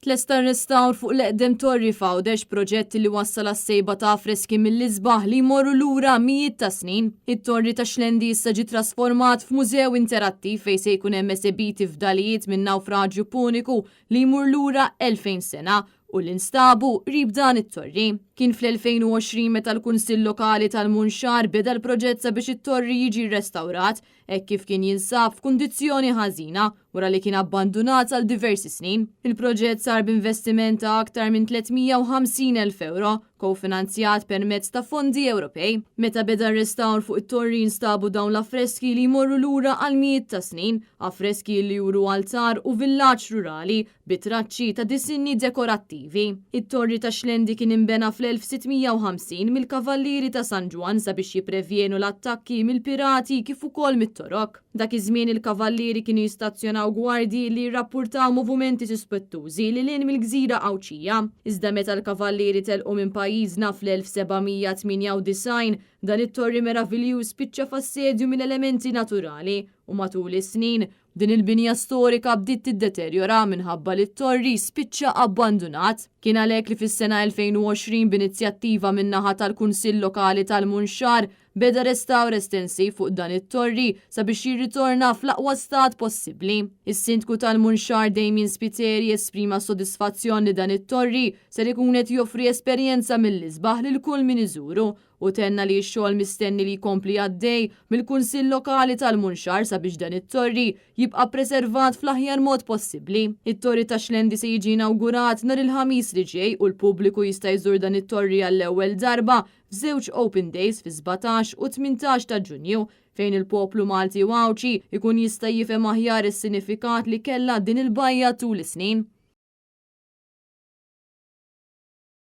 Tlesta restawr fuq l-eqdem torri Fawdex proġett li wassal għas-sejba ta' freski mill-isbaħ li jmorru lura mijiet ta' snin. It-torri ta' Xlendi issa ġi trasformat f'mużew interattiv fejn se jkun hemm esibiti f'dalijiet minn nawfraġġju puniku li jmur lura 2000 sena u l-instabu rib dan it-torri. Kien fl-2020 meta l-Kunsill Lokali tal-Munxar beda l-proġett sabiex it-torri jiġi rrestawrat hekk kif kien jinsab f'kundizzjoni ħażina wara li kien abbandunat għal diversi snin. Il-proġett sar b'investiment ta' aktar minn 350,000 euro kofinanzjat permezz ta' fondi Ewropej. Meta beda r-restawr fuq it-torri jinstabu dawn l-affreski li jmorru lura għal mijiet ta' snin, affreski li juru altar u villaġġ rurali bitraċċi ta' disinni dekorattivi. It-torri ta' Xlendi kien imbena fl-1650 mill-kavallieri ta' San Ġwan sabiex jipprevjenu l-attakki mill-pirati kif ukoll mit-torok. Dak iż-żmien il-kavallieri kienu jistazzjonaw gwardji li rrappurtaw movimenti sospettużi li lin mill-gżira Awċija. Iżda meta l-kavallieri telqu minn pajjiżna fl-1798 dan it-torri meraviljuż spiċċa f'assedju minn elementi naturali u matul is-snin din il-binja storika bdiet tiddeterjora minħabba li t-torri spiċċa abbandunat. Kien għalhekk li fis-sena 2020 b'inizjattiva min-naħa tal-Kunsill Lokali tal-Munxar beda restawr estensiv fuq dan it-torri sabiex jirritorna fl-aqwa stat possibbli. Is-Sindku tal-Munxar Damien Spiteri esprima sodisfazzjon li dan it-torri ser ikun qed joffri esperjenza mill-isbaħ lil kull min iżuru u tenna li x-xogħol mistenni li jkompli għaddej mill-Kunsill Lokali tal-Munxar sabiex dan it-torri jibqa' preservat fl-aħjar mod possibbli. It-torri ta' Xlendi se jiġi inawgurat nhar il-ħamis li ġej u l-pubbliku jista' jżur dan it-torri għall-ewwel darba f'żewġ Open Days fi 17 u 18 ta' Ġunju fejn il-poplu Malti u Awċi ikun jista' jifhem aħjar is-sinifikat li kellha din il-bajja tul is-snin.